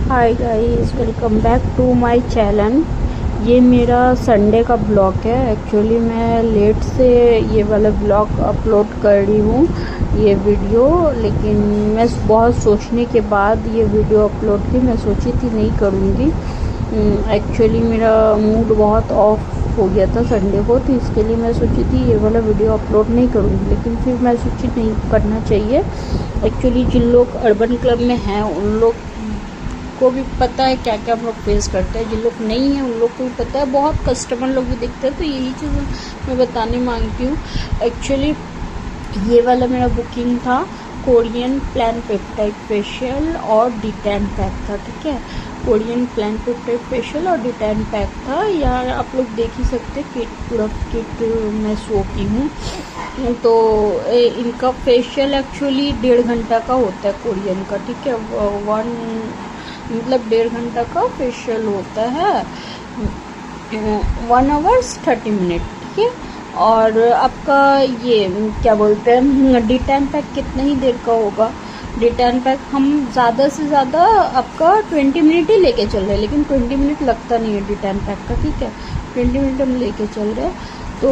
Hi guys, welcome back to my channel. ये मेरा Sunday का ब्लॉग है। एक्चुअली मैं लेट से ये वाला ब्लॉग अपलोड कर रही हूँ, ये वीडियो, लेकिन मैं बहुत सोचने के बाद ये वीडियो अपलोड की। मैं सोची थी नहीं करूँगी। एक्चुअली मेरा मूड बहुत ऑफ हो गया था संडे को, तो इसके लिए मैं सोची थी ये वाला वीडियो अपलोड नहीं करूँगी, लेकिन फिर मैं सोची नहीं करना चाहिए। एक्चुअली जिन लोग अर्बन क्लब में हैं उन लोग को भी पता है क्या क्या हम लोग फेस करते हैं, जिन लोग नहीं हैं उन लोग को भी पता है। बहुत कस्टमर लोग भी दिखते हैं, तो यही चीज़ मैं बताने मांगती हूँ। एक्चुअली ये वाला मेरा बुकिंग था कोरियन प्लान पेप्टाइड फेशियल और डिटैन पैक था। ठीक है, कोरियन प्लान पेप्टाइड फेशियल और डिटैन पैक था। यार आप लोग देख ही सकते हैं, किट पूरा किट मैं शो की हूँ। तो इनका फेशियल एक्चुअली 1.5 घंटा का होता है कोरियन का। ठीक है, 1.5 घंटा का फेशियल होता है, 1 आवर्स 30 मिनट। ठीक है, और आपका ये क्या बोलते हैं डिटैन पैक कितने ही देर का होगा। डिटैन पैक हम ज़्यादा से ज़्यादा आपका 20 मिनट ही लेके चल रहे हैं, लेकिन 20 मिनट लगता नहीं है डिटैन पैक का। ठीक है, 20 मिनट हम लेके चल रहे हैं। तो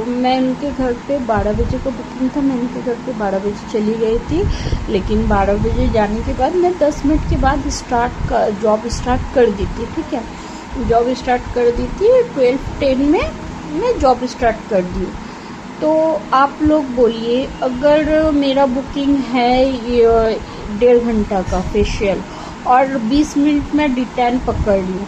मैं उनके घर पे 12 बजे का बुकिंग था, मैं उनके घर पे 12 बजे चली गई थी, लेकिन 12 बजे जाने के बाद मैं 10 मिनट के बाद जॉब स्टार्ट कर दी थी। ठीक है, जॉब स्टार्ट कर दी थी, 12:10 में मैं जॉब स्टार्ट कर दी। तो आप लोग बोलिए, अगर मेरा बुकिंग है 1.5 घंटा का फेशियल और 20 मिनट में डिटैन पकड़ लूँ,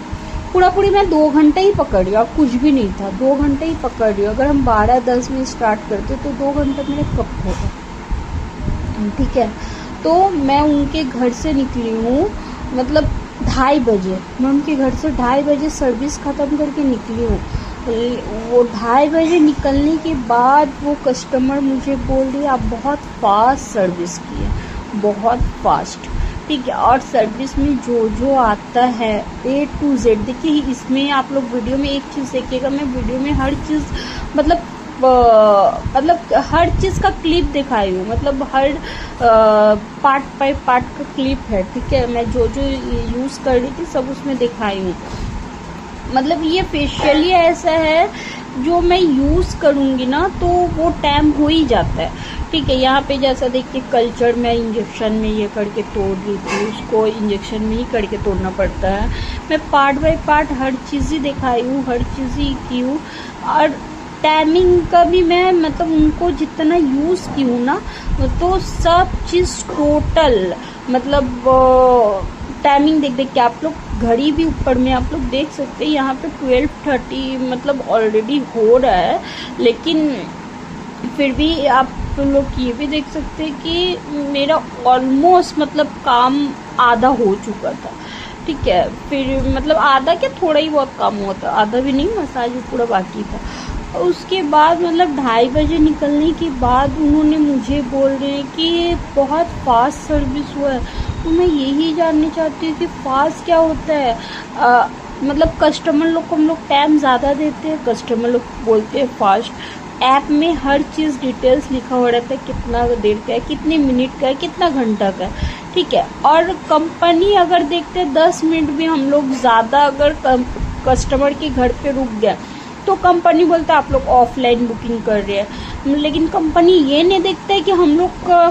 पूरी मैं 2 घंटे ही पकड़ रही हूँ, और कुछ भी नहीं था, 2 घंटे ही पकड़ रही हूँ। अगर हम 12:10 में स्टार्ट करते तो 2 घंटे मेरे कब होगा। ठीक है, तो मैं उनके घर से निकली हूँ, मतलब 2:30 बजे। मैं उनके घर से 2:30 बजे सर्विस ख़त्म करके निकली हूँ। वो 2:30 बजे निकलने के बाद वो कस्टमर मुझे बोल रही है आप बहुत फास्ट सर्विस की है, बहुत फास्ट। ठीक है, और सर्विस में जो जो आता है A to Z, देखिए इसमें आप लोग वीडियो में एक चीज़ देखिएगा, मैं वीडियो में हर चीज़ मतलब हर चीज़ का क्लिप दिखाई हूँ, मतलब हर पार्ट बाय पार्ट का क्लिप है। ठीक है, मैं जो जो यूज़ कर रही थी सब उसमें दिखाई हूँ। मतलब ये फेशियल ही ऐसा है जो मैं यूज़ करूँगी ना तो वो टाइम हो ही जाता है। ठीक है, यहाँ पे जैसा देखिए कल्चर में इंजेक्शन में ये करके तोड़ रही थी, उसको इंजेक्शन में ही करके तोड़ना पड़ता है। मैं पार्ट बाय पार्ट हर चीज़ ही दिखाई हूँ, हर चीज़ ही की हूँ। और टाइमिंग का भी मैं मतलब उनको जितना यूज़ की हूँ ना, तो सब चीज़ टोटल मतलब टाइमिंग देख देख के आप लोग घड़ी भी ऊपर में आप लोग देख सकते हैं। यहाँ पे 12:30 मतलब ऑलरेडी हो रहा है, लेकिन फिर भी आप लोग ये भी देख सकते हैं कि मेरा ऑलमोस्ट मतलब काम आधा हो चुका था। ठीक है, फिर मतलब आधा क्या, थोड़ा ही बहुत काम हुआ था, आधा भी नहीं, मसाज भी पूरा बाकी था। उसके बाद मतलब 2:30 बजे निकलने के बाद उन्होंने मुझे बोल रहे हैं कि बहुत फास्ट सर्विस हुआ है। तो मैं यही जानना चाहती हूँ कि फास्ट क्या होता है। मतलब कस्टमर लोग को हम लोग टाइम ज़्यादा देते हैं, कस्टमर लोग बोलते हैं फास्ट। ऐप में हर चीज़ डिटेल्स लिखा हुआ रहता है, कितना देर का है, कितने मिनट का है, कितना घंटा का है। ठीक है, और कंपनी अगर देखते हैं 10 मिनट भी हम लोग ज़्यादा अगर कस्टमर के घर पे रुक गया तो कंपनी बोलता है आप लोग ऑफलाइन बुकिंग कर रहे हैं। लेकिन कंपनी ये नहीं देखता है कि हम लोग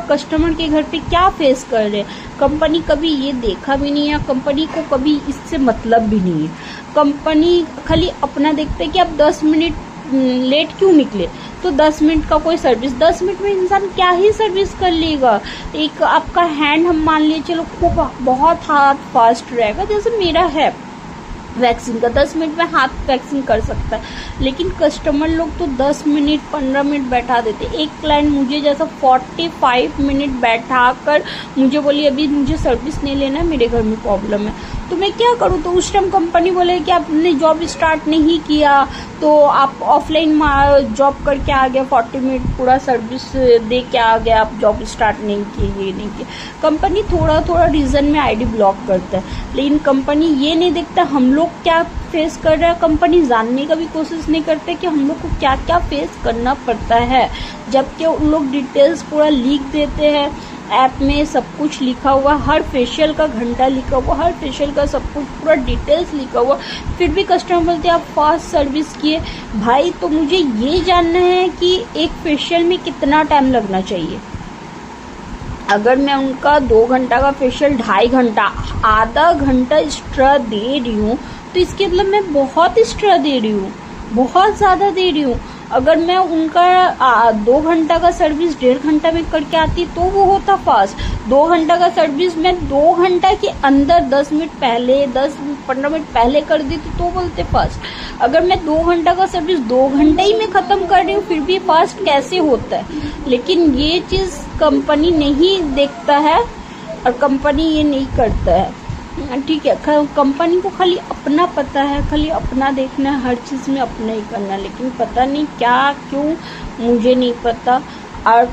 कस्टमर के घर पे क्या फेस कर रहे हैं। कंपनी कभी ये देखा भी नहीं है, कंपनी को कभी इससे मतलब भी नहीं है। कंपनी खाली अपना देखता है कि आप 10 मिनट लेट क्यों निकले, तो 10 मिनट का कोई सर्विस, 10 मिनट में इंसान क्या ही सर्विस कर लेगा। एक आपका हैंड हम मान लिए चलो खूब बहुत हाथ फास्ट रहेगा, जैसे मेरा है वैक्सीन का, 10 मिनट में हाथ वैक्सीन कर सकता है, लेकिन कस्टमर लोग तो 10 मिनट 15 मिनट बैठा देते। एक क्लाइंट मुझे जैसा 45 मिनट बैठा कर मुझे बोली अभी मुझे सर्विस नहीं लेना है, मेरे घर में प्रॉब्लम है, तो मैं क्या करूँ। तो उस टाइम कंपनी बोले कि आपने जॉब स्टार्ट नहीं किया, तो आप ऑफलाइन जॉब करके आ गए, 40 मिनट पूरा सर्विस दे के आ गए, आप जॉब स्टार्ट नहीं किए, ये नहीं किए। कंपनी थोड़ा थोड़ा रीज़न में आईडी ब्लॉक करता है, लेकिन कंपनी ये नहीं देखता हम लोग क्या फेस कर रहा है। कंपनी जानने का भी कोशिश नहीं करते कि हम लोग को क्या क्या फेस करना पड़ता है। जबकि उन लोग डिटेल्स पूरा लीक देते हैं। ऐप में सब कुछ लिखा हुआ, हर फेशियल का घंटा लिखा हुआ, हर फेशियल का सब कुछ पूरा डिटेल्स लिखा हुआ, फिर भी कस्टमर बोलते हैं आप फास्ट सर्विस किए। भाई तो मुझे ये जानना है कि एक फेशियल में कितना टाइम लगना चाहिए। अगर मैं उनका 2 घंटा का फेशियल 2.5 घंटा, आधा घंटा एक्स्ट्रा दे रही हूँ, तो इसके मतलब मैं बहुत एक्स्ट्रा दे रही हूँ, बहुत ज़्यादा दे रही हूँ। अगर मैं उनका 2 घंटा का सर्विस 1.5 घंटा में करके आती तो वो होता फास्ट। 2 घंटा का सर्विस मैं 2 घंटा के अंदर 10 मिनट पहले, 10-15 मिनट पहले कर देती तो बोलते फास्ट। अगर मैं 2 घंटा का सर्विस 2 घंटे ही में ख़त्म कर रही हूँ फिर भी फास्ट कैसे होता है। लेकिन ये चीज़ कंपनी नहीं देखता है और कंपनी ये नहीं करता है। ठीक है, कंपनी को खाली अपना पता है, खाली अपना देखना है, हर चीज़ में अपना ही करना। लेकिन पता नहीं क्या क्यों, मुझे नहीं पता। और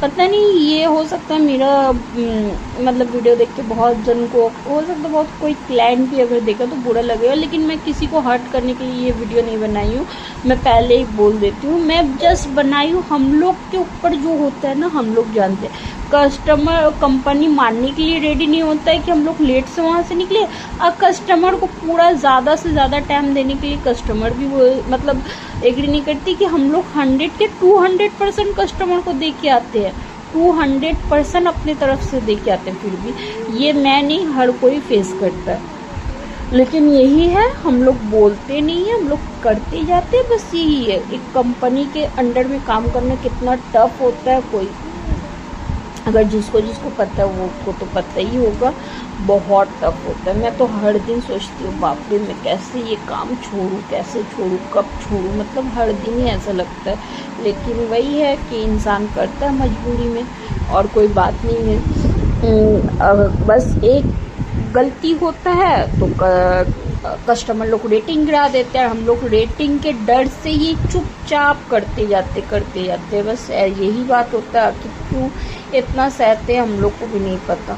पता नहीं, ये हो सकता है मेरा मतलब वीडियो देख के बहुत जन को हो सकता है, बहुत कोई क्लाइंट भी अगर देखा तो बुरा लगेगा। लेकिन मैं किसी को हर्ट करने के लिए ये वीडियो नहीं बनाई हूँ, मैं पहले ही बोल देती हूँ। मैं जस्ट बनाई हूँ, हम लोग के ऊपर जो होता है ना हम लोग जानते हैं। कस्टमर कंपनी मानने के लिए रेडी नहीं होता है कि हम लोग लेट से वहाँ से निकले, और कस्टमर को पूरा ज़्यादा से ज़्यादा टाइम देने के लिए कस्टमर भी वो मतलब एग्री नहीं करती कि हम लोग 100 के 200% कस्टमर को दे के आते हैं, 200% अपने तरफ से दे के आते हैं। फिर भी ये मैं नहीं, हर कोई फेस करता है। लेकिन यही है, हम लोग बोलते नहीं है, हम लोग करते जाते हैं, बस यही है। एक कंपनी के अंडर में काम करना कितना टफ होता है, कोई अगर जिसको पता है वो को तो पता ही होगा, बहुत टफ होता है। मैं तो हर दिन सोचती हूँ बाप रे मैं कैसे ये काम छोड़ूँ, कैसे छोड़ूँ, कब छोड़ूँ, मतलब हर दिन ही ऐसा लगता है। लेकिन वही है कि इंसान करता है मजबूरी में, और कोई बात नहीं है। बस एक गलती होता है तो कस्टमर लोग रेटिंग गिरा देते हैं, हम लोग रेटिंग के डर से ही चुपचाप करते जाते। बस यही बात होता है कि क्यों इतना सहते हम लोग को भी नहीं पता।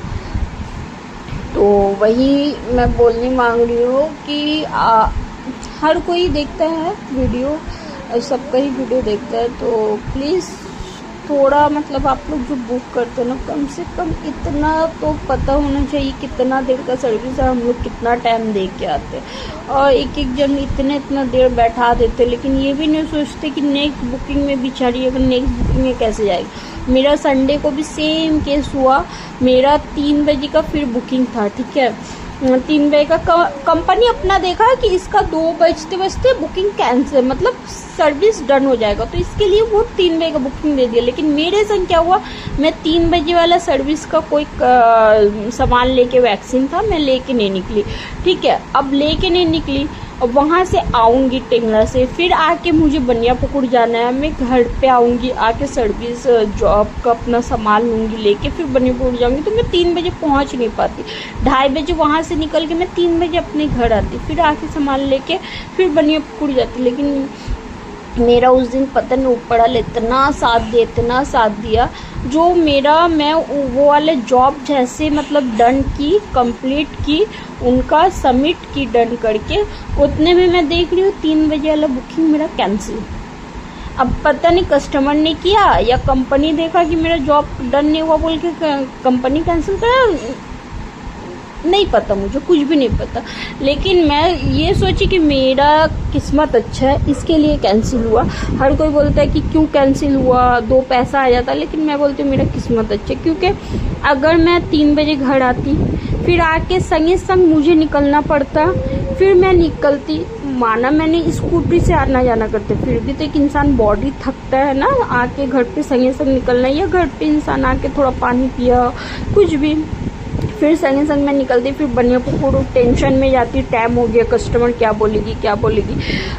तो वही मैं बोलने मांग रही हूँ कि हर कोई देखता है वीडियो, सबका ही वीडियो देखता है, तो प्लीज़ थोड़ा मतलब आप लोग जो बुक करते हो ना, कम से कम इतना तो पता होना चाहिए कितना देर का सर्विस है, हम लोग कितना टाइम दे के आते हैं। और एक जन इतना देर बैठा देते, लेकिन ये भी नहीं सोचते कि नेक्स्ट बुकिंग में बेचारी अगर नेक्स्ट बुकिंग में कैसे जाएगी। मेरा संडे को भी सेम केस हुआ, मेरा 3 बजे का फिर बुकिंग था, ठीक है, 3 बजे का कंपनी अपना देखा कि इसका 2 बजते बुकिंग कैंसिल, मतलब सर्विस डन हो जाएगा, तो इसके लिए वो 3 बजे का बुकिंग दे दिया। लेकिन मेरे संग क्या हुआ, मैं 3 बजे वाला सर्विस का कोई सामान लेके, वैक्सीन था, मैं लेके नहीं निकली, ठीक है। अब लेके नहीं निकली, और वहाँ से आऊँगी टेंगला से, फिर आके मुझे बनियापुकुर जाना है, मैं घर पे आऊँगी, आके सर्विस जॉब का अपना सामान लूँगी लेके, फिर बनियापुकुर जाऊँगी, तो मैं 3 बजे पहुँच नहीं पाती। 2:30 बजे वहाँ से निकल के मैं 3 बजे अपने घर आती, फिर आके सामान लेके फिर बनियापुकुर जाती। लेकिन मेरा उस दिन पता नहीं ऊपर वाले इतना साथ दिया, जो मैं वो वाले जॉब जैसे मतलब डन की, कंप्लीट की, उनका सबमिट की डन करके, उतने में मैं देख रही हूँ 3 बजे वाला बुकिंग मेरा कैंसिल। अब पता नहीं कस्टमर ने किया या कंपनी देखा कि मेरा जॉब डन नहीं हुआ बोल के कंपनी कैंसिल करा, नहीं पता, मुझे कुछ भी नहीं पता। लेकिन मैं ये सोची कि मेरा किस्मत अच्छा है, इसके लिए कैंसिल हुआ। हर कोई बोलता है कि क्यों कैंसिल हुआ, 2 पैसा आ जाता, लेकिन मैं बोलती हूँ मेरा किस्मत अच्छा है, क्योंकि अगर मैं 3 बजे घर आती, फिर आके संगे संग मुझे निकलना पड़ता, फिर मैं निकलती, माना मैंने स्कूटी से आना जाना करते, फिर भी तो एक इंसान बॉडी थकता है ना, आके घर पे संगे संग निकलना, या घर पे इंसान आके थोड़ा पानी पिया, कुछ भी, फिर संगे संग मैं निकलती, फिर बनियापुकुर टेंशन में जाती, टाइम हो गया, कस्टमर क्या बोलेगी,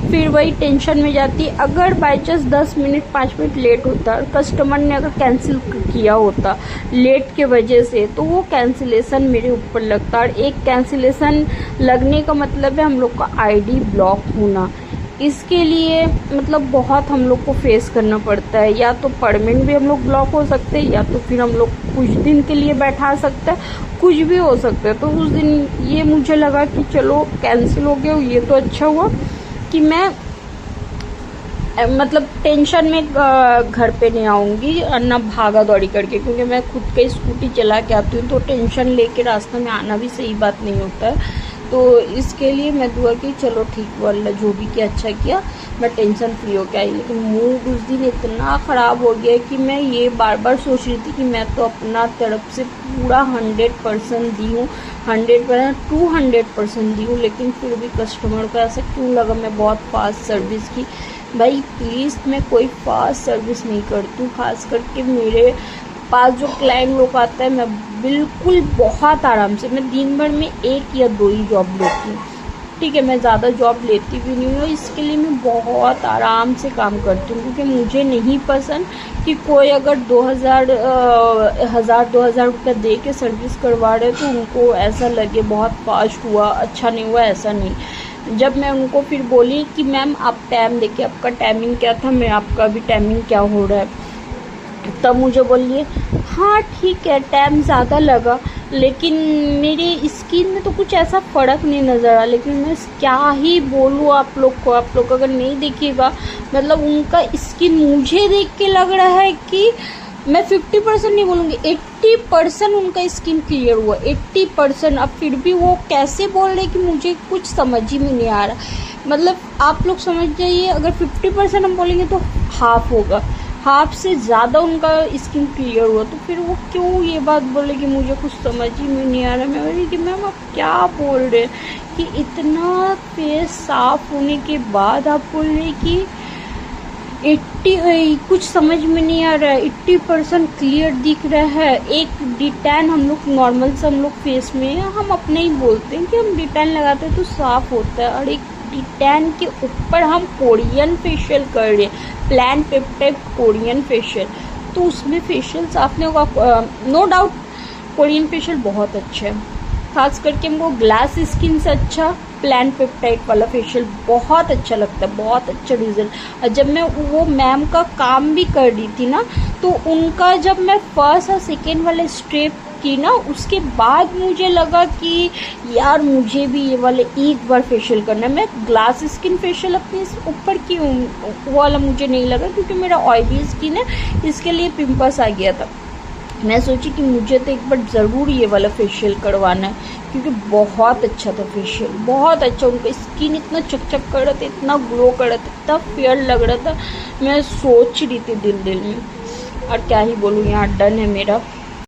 फिर वही टेंशन में जाती। अगर by chance 10 minute 5 minute late होता, कस्टमर ने अगर कैंसिल किया होता लेट के वजह से, तो वो कैंसिलेशन मेरे ऊपर लगता, और एक कैंसिलेशन लगने का मतलब है हम लोग का आईडी ब्लॉक होना। इसके लिए मतलब बहुत हम लोग को फेस करना पड़ता है, या तो परमानेंट भी हम लोग ब्लॉक हो सकते हैं, या तो फिर हम लोग कुछ दिन के लिए बैठा सकते हैं, कुछ भी हो सकता है। तो उस दिन ये मुझे लगा कि चलो कैंसिल हो गया, ये तो अच्छा हुआ कि मैं मतलब टेंशन में घर पे नहीं आऊँगी और ना भागा दौड़ी करके, क्योंकि मैं खुद का स्कूटी चला के आती हूँ, तो टेंशन लेके रास्ते में आना भी सही बात नहीं होता है। तो इसके लिए मैं दुआ की चलो ठीक वाला जो भी किया अच्छा किया, मैं टेंशन फ्री होके आई। लेकिन मूड उस दिन इतना ख़राब हो गया कि मैं ये बार बार सोच रही थी कि मैं तो अपना तरफ से पूरा 100% दी हूँ, 100% 200% दी हूँ, लेकिन फिर भी कस्टमर को ऐसा क्यों लगा मैं बहुत फास्ट सर्विस की। भाई प्लीज़, मैं कोई फास्ट सर्विस नहीं करती हूँ, खास करके मेरे पास जो क्लाइंट लोग आता है, मैं बिल्कुल बहुत आराम से, मैं दिन भर में 1 या 2 ही जॉब लेती हूँ, ठीक है। मैं ज़्यादा जॉब लेती भी नहीं हूँ, इसके लिए मैं बहुत आराम से काम करती हूँ, क्योंकि मुझे नहीं पसंद कि कोई अगर 1000 रुपये दे के सर्विस करवा रहे तो उनको ऐसा लगे बहुत फास्ट हुआ, अच्छा नहीं हुआ, ऐसा नहीं। जब मैं उनको फिर बोली कि मैम आप टाइम देखिए, आपका टाइमिंग क्या था, मैं आपका भी टाइमिंग क्या हो रहा है, तब मुझे बोलिए हाँ ठीक है टाइम ज़्यादा लगा, लेकिन मेरी स्किन में तो कुछ ऐसा फ़र्क नहीं नज़र आया। लेकिन मैं क्या ही बोलूँ आप लोग को, आप लोग अगर नहीं देखिएगा, मतलब उनका स्किन मुझे देख के लग रहा है कि मैं 50% नहीं बोलूँगी, 80% उनका स्किन क्लियर हुआ, 80%। अब फिर भी वो कैसे बोल रहे कि मुझे कुछ समझ ही में नहीं आ रहा। मतलब आप लोग समझ जाइए, अगर 50% हम बोलेंगे तो हाफ होगा, हाफ से ज़्यादा उनका स्किन क्लियर हुआ, तो फिर वो क्यों ये बात बोले कि मुझे कुछ समझ ही में नहीं आ रहा। मैं बोली कि मैम आप क्या बोल रहे हैं कि इतना फेस साफ होने के बाद आप बोल रहे कि 80 कुछ समझ में नहीं आ रहा है, 80% क्लियर दिख रहा है। एक डिटैन हम लोग नॉर्मल से हम लोग फेस में हम अपने ही बोलते हैं कि हम डिटैन लगाते हैं तो साफ होता है, और एक डिटैन के ऊपर हम कोरियन फेशियल कर रहे हैं, प्लान पेप्टाइड कोरियन फेशियल, तो उसमें फेशियल साफ नहीं होगा। नो डाउट कोरियन फेशियल बहुत अच्छा है, खास करके हमको ग्लास स्किन से अच्छा प्लान पेप्टाइड वाला फेशियल बहुत अच्छा लगता है, बहुत अच्छा रिजल्ट। और जब मैं वो मैम का काम भी कर रही थी ना, तो उनका जब मैं फर्स्ट और सेकेंड वाला स्टेप की ना, उसके बाद मुझे लगा कि यार मुझे भी ये वाले एक बार फेशियल करना है। मैं ग्लास स्किन फेशियल अपने ऊपर की वो वाला मुझे नहीं लगा, क्योंकि मेरा ऑयली स्किन है, इसके लिए पिंपल्स आ गया था। मैं सोची कि मुझे तो एक बार ज़रूर ये वाला फेशियल करवाना है, क्योंकि बहुत अच्छा था फेशियल, बहुत अच्छा। उनका स्किन इतना चकचक कर रहा था, इतना ग्लो कर रहा था, इतना फेयर लग रहा था। मैं सोच रही थी दिल में, और क्या ही बोलूँ, यहाँ डन है मेरा।